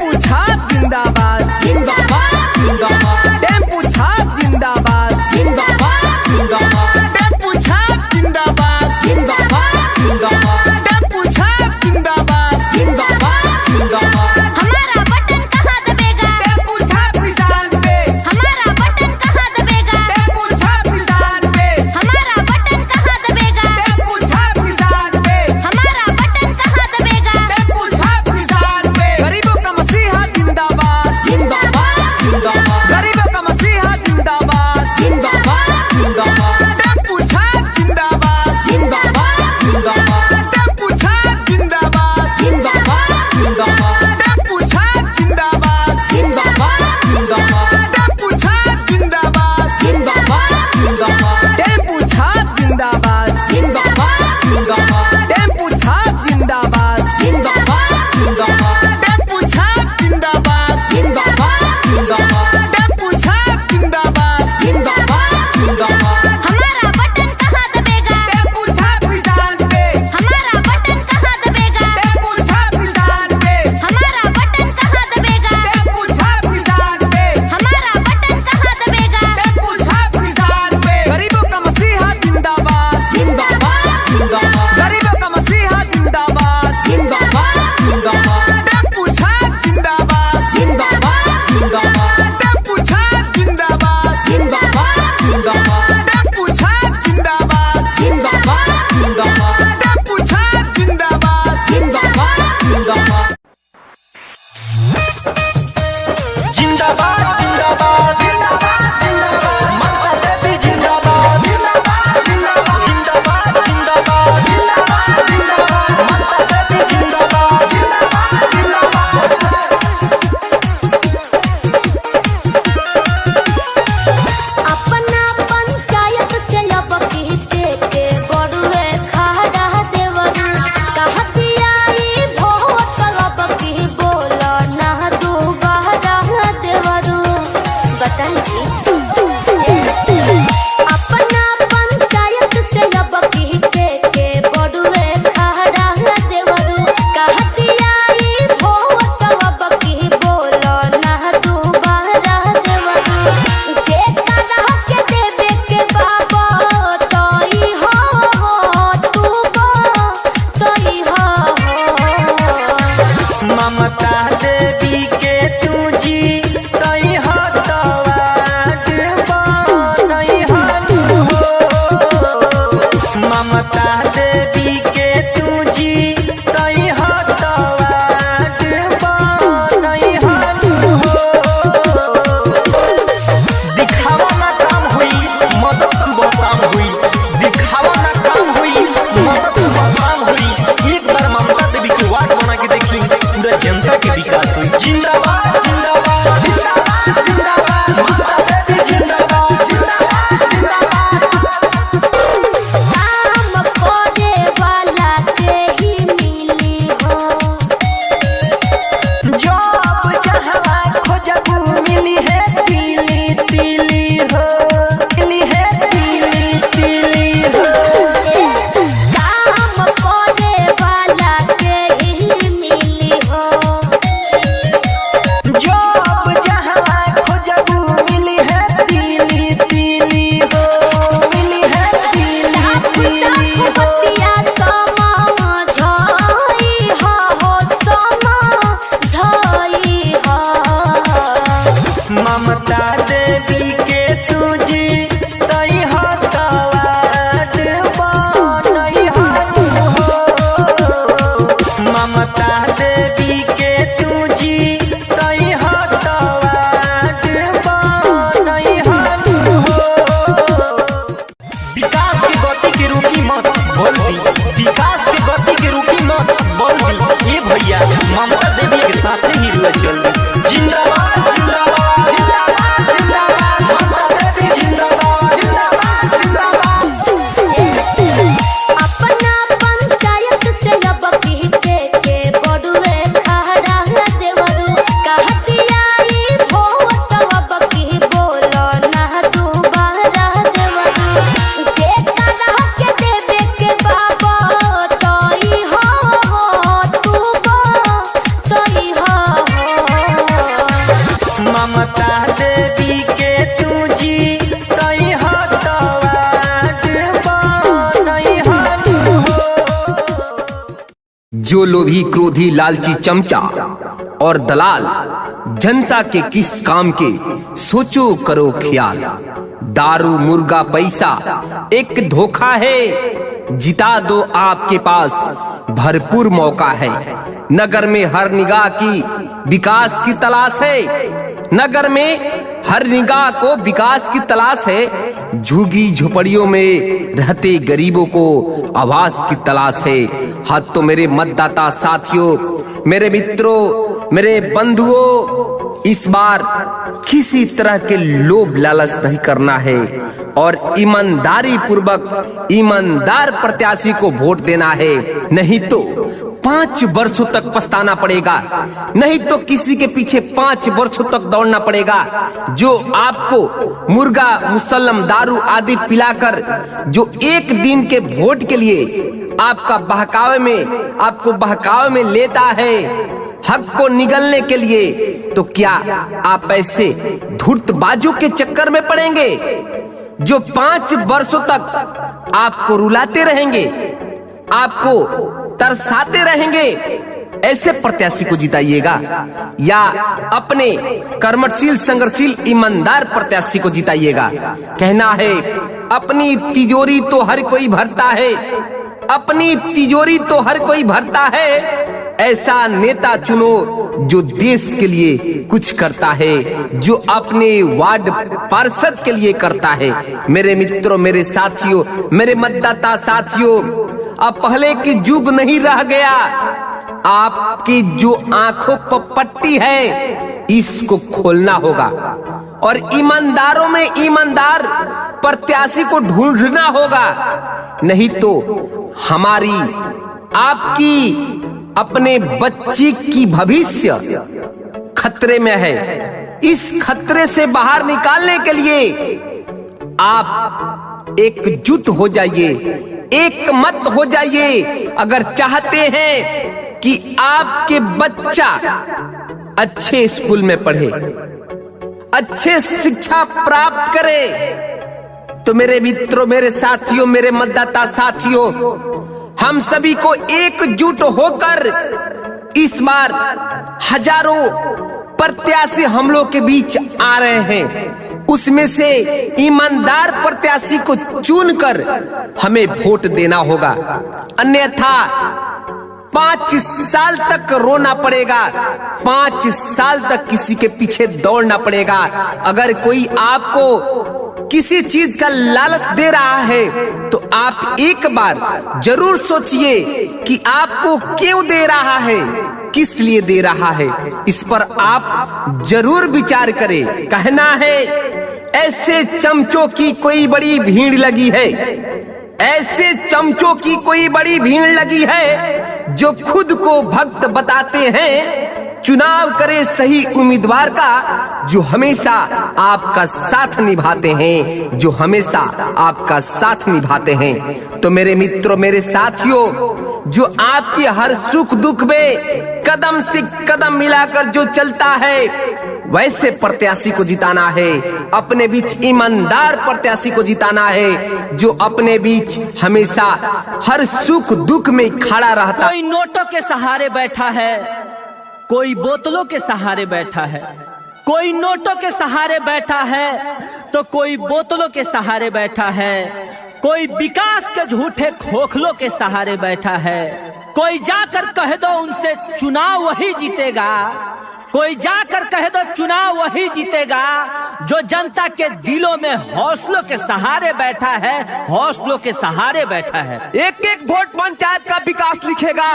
Tempo छाप जिंदाबाद जिंदाबाद जिंदाबाद, टेम्पू छाप जिंदाबाद जिंदाबाद जिंदाबाद, टेम्पू छाप जिंदाबाद जिंदाबाद जिंदाबाद, टेम्पू छाप जिंदाबाद जिंदाबाद जिंदाबाद। हमारा बटन कहाँ दबेगा? टेम्पू छाप किसान पे, हमारा बटन कहाँ दबेगा? टेम्पू छाप किसान पे, हमारा बटन कहाँ दबेगा? टेम्पू छाप किसान पे, हमारा बटन कहाँ दबेगा? टेम्पू छाप किसान पे। गरीबों का मसीहा जिंदाबाद जिंदाबाद जिंदाबाद, गरीबों का मसीहा जिंदाबाद जिंदाबाद जिंदाबाद, टेम्पू छाप जिंदाबाद जिंदाबाद जिंदाबाद, टेम्पू छाप जिंदाबाद जिंदाबाद जिंदाबाद, टेम्पू छाप जिंदाबाद जिंदाबाद जिंदाबाद, टेम्पू छाप जिंदाबाद जिंदाबाद जिंदाबाद, टेम्पू छाप जिंदाबाद जिंदाबाद जिंदाबाद, टेम्पू छाप जिंदाबाद जिंदाबाद जिंदाबाद, टेम्पू छाप जिंदाबाद जिंदाबाद जिंदाबाद, टेम्पू छाप जिंदाबाद जिंदाबाद जिंदाबाद। हमारा बटन कहाँ दबेगा? टेम्पू छाप किसान पे, हमारा बटन कहाँ दबेगा? टेम्पू छाप किसान पे, हमारा बटन कहाँ दबेगा? टेम्पू छाप किसान पे, हमारा बटन कहाँ दबेगा? टेम्पू छाप किसान पे। गरीबों का मसीहा जिंदाबाद जिंदाबाद जिंदाबाद, गरीबों का मसीहा जिंदाबाद जिंदाबाद जिंदाबाद, टेम्पू छाप जिंदाबाद जिंदाबाद जिंदाबाद, टेम्पू छाप जिंदाबाद जिंदाबाद जिंदाबाद, टेम्पू छाप जिंदाबाद जिंदाबाद जिंदाबाद, टेम्पू छाप जिंदाबाद जिंदाबाद जिंदाबाद। जिंदाबाद जिंदाबाद जिंदाबाद जिंदाबाद, ममता देवी जिंदाबाद जिंदाबाद जिंदाबाद, जिंदाबाद जिंदाबाद जिंदाबाद जिंदाबाद, ममता देवी जिंदाबाद जिंदाबाद जिंदाबाद। अपना पंचायत से अब कहते के बड़ुए खड़ा देवरू, कहतिया ई भोट अब की बोला ना दोबारा देवरू। बताइए अपना पंचायत से अब कहते के बड़ुए खड़ा देवरू, कहतिया ई भोट अब की बोला ना दोबारा देवरू। जे करा के देवे के बाबा तोई हो तू तोई हो। ममता देवी के तू जी तई हो तवाद बनई हो, ममता देवी के तू जी तई हो तवाद बनई हो। दिखावा ना काम हुई मदद सुबह शाम हुई, दिखावा ना काम हुई मदद सुबह शाम हुई। एक बार ममता देवी की वार्ड बना के देखी, पूरा जनता के विकास हुई। जिंदाबाद जिंदाबाद जिंदाबाद जिंदाबाद, ममता देवी जिंदाबाद जिंदाबाद जिंदाबाद। काम करे वाला के ही मिली हो, जॉब जहाँ खोजबू मिली है तीली तीली हो, मिली है तीली तीली हो। काम करे वाला के ही मिली हो, जॉब जहाँ खोजबू मिली है तीली तीली हो, मिली है तीली साफ तीली साफ हो। बतिया समझाई हो समझाई हो। ममता देवी के तुझी तई हो तवाद बनई हो, ममता देवी के तुझी तई हो तवाद बनई हो। विकास की गति के रुकी मत बोल दी, विकास की गति के रुकी मत बोल दी। ये भैया ममता देवी के साथ ही रुआ चल दी। जिंदाबाद जिंदाबाद जिंदाबाद जिंदाबाद, ममता देवी जिंदाबाद जिंदाबाद जिंदाबाद। अपना पंचायत से अब कहते के बड़ुए खड़ा देवरू, कहतिया ई भोट अब की बोला ना दोबारा देवरू। जे करा के देवे के बाबा तोई हो तू तोई हो। ममता देवी के तू जी तई हटवाट बनई हनु हो। जो लोभी क्रोधी लालची चमचा और दलाल जनता के किस काम के सोचो करो ख्याल। दारू मुर्गा पैसा एक धोखा है, जिता दो आपके पास भरपूर मौका है। नगर में हर निगाह की विकास की तलाश है, नगर में हर निगाह को विकास की तलाश है। झुग्गी झोपड़ियों में रहते गरीबों को आवास की तलाश है। हाथ तो मेरे मतदाता साथियों, मेरे मित्रों, मेरे बंधुओं, इस बार किसी तरह के लोभ लालच नहीं करना है और ईमानदारी पूर्वक ईमानदार प्रत्याशी को वोट देना है। नहीं तो 5 वर्षों तक पछताना पड़ेगा, नहीं तो किसी के पीछे 5 वर्षों तक दौड़ना पड़ेगा, जो आपको मुर्गा मुसल्लम दारू आदि पिलाकर जो एक दिन के वोट के लिए आपको बहकावे में लेता है हक को निगलने के लिए। तो क्या आप ऐसे धूर्तबाजों के चक्कर में पड़ेंगे जो 5 वर्षों तक आपको रुलाते रहेंगे, आपको तरसाते रहेंगे? ऐसे प्रत्याशी को जिताइएगा या अपने कर्मशील संघर्षशील ईमानदार प्रत्याशी को जिताइएगा। कहना है अपनी तिजोरी तो हर कोई भरता है, अपनी तिजोरी तो हर कोई भरता है। ऐसा नेता चुनो जो देश के लिए कुछ करता है, जो अपने वार्ड पार्षद के लिए करता है। मेरे मित्रों, मेरे साथियों, मेरे मतदाता साथियों, अब पहले की युग नहीं रह गया। आपकी जो आंखों पर पट्टी है इसको खोलना होगा और ईमानदारों में ईमानदार प्रत्याशी को ढूंढना होगा। नहीं तो हमारी आपकी अपने बच्चे की भविष्य खतरे में है। इस खतरे से बाहर निकालने के लिए आप एकजुट हो जाइए, एक मत हो जाइए। अगर चाहते हैं कि आपके बच्चा अच्छे स्कूल में पढ़े, अच्छे शिक्षा प्राप्त करे, तो मेरे मित्रों, मेरे साथियों, मेरे मतदाता साथियों, हम सभी को एकजुट होकर इस बार हजारों प्रत्याशी हम लोग के बीच आ रहे हैं। उसमें से ईमानदार प्रत्याशी को चुनकर हमें वोट देना होगा, अन्यथा 5 साल तक रोना पड़ेगा, 5 साल तक किसी के पीछे दौड़ना पड़ेगा। अगर कोई आपको किसी चीज का लालच दे रहा है तो आप एक बार जरूर सोचिए कि आपको क्यों दे रहा है, किस लिए दे रहा है। इस पर आप जरूर विचार करें। कहना है ऐसे चमचों की कोई बड़ी भीड़ लगी है, ऐसे चमचों की कोई बड़ी भीड़ लगी है जो खुद को भक्त बताते हैं। चुनाव करे सही उम्मीदवार का जो हमेशा आपका साथ निभाते हैं, जो हमेशा आपका साथ निभाते हैं। तो मेरे मित्रों, मेरे साथियों, जो आपके हर सुख दुख में कदम से कदम मिलाकर जो चलता है, वैसे प्रत्याशी को जिताना है। अपने बीच ईमानदार प्रत्याशी को जिताना है जो अपने बीच हमेशा हर सुख दुख में खड़ा रहता। कोई नोटों के सहारे बैठा है, कोई बोतलों के सहारे बैठा है, कोई नोटों के सहारे बैठा है तो कोई बोतलों के सहारे बैठा है, कोई विकास के झूठे खोखलों के सहारे बैठा है। कोई जाकर कह दो उनसे चुनाव वही जीतेगा, कोई जाकर कह दो चुनाव वही जीतेगा जो जनता के दिलों में हौसलों के सहारे बैठा है, हौसलों के सहारे बैठा है। एक एक वोट पंचायत का विकास लिखेगा,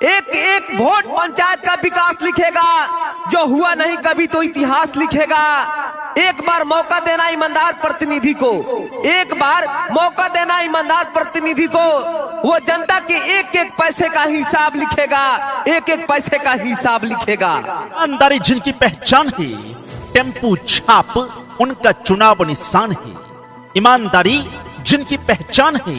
एक एक वोट पंचायत का विकास लिखेगा। जो हुआ नहीं कभी तो इतिहास लिखेगा। एक बार मौका देना ईमानदार प्रतिनिधि को, एक बार मौका देना ईमानदार प्रतिनिधि को। वो जनता के एक एक पैसे का हिसाब लिखेगा, एक एक पैसे का हिसाब लिखेगा। ईमानदारी जिनकी पहचान है, टेम्पू छाप उनका चुनाव निशान है। ईमानदारी जिनकी पहचान है,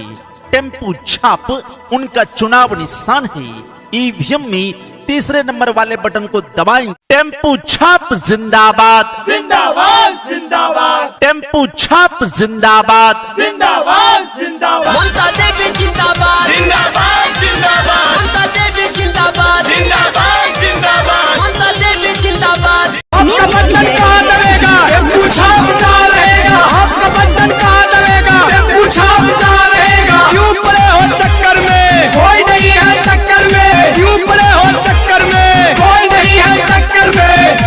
टेम्पू छाप उनका चुनाव निशान है। ईवीएम में तीसरे नंबर वाले बटन को दबाएं। टेम्पू छाप जिंदाबाद, जिंदाबाद जिंदाबाद टेम्पू छाप जिंदाबाद, जिंदाबाद जिंदाबाद ममता देवी जिंदाबाद, जिंदाबाद जिंदाबाद ममता देवी जिंदाबाद, जिंदाबाद जिंदाबाद ममता देवी जिंदाबाद। आपका बटन कहाँ दबेगा? टेम्पू छाप जहाँ रहेगा। आपका बटन कहाँ दबेगा? टेम्पू छाप जहाँ रहेगा। क्यों पड़े हो चक्कर में? कोई नहीं है टक्कर में। क्यों पड़े हो चक्कर में? कोई नहीं है टक्कर में।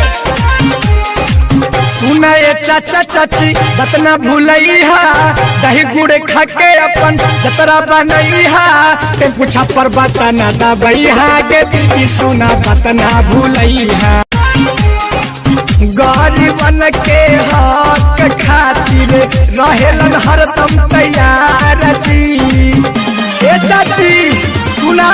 सुना ये चाचा चाची बतना भूलैहा, दही गुड़ खा के अपन जतरा बनैहा, टेम्पू छापर बतना दबैहा गे दीदी सुना बतना भूलैहा। गरीबन के हक खातिर रहेलन हरदम तैयार जी। ए चाची सुना,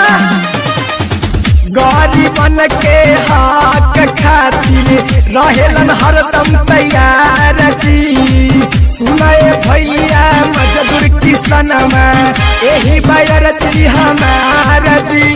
गरीबन के हक खातिर रहेलन हरदम तैयार जी। सुनाए भैया मजदूर किसनमा यही बायर जी हमारा जी।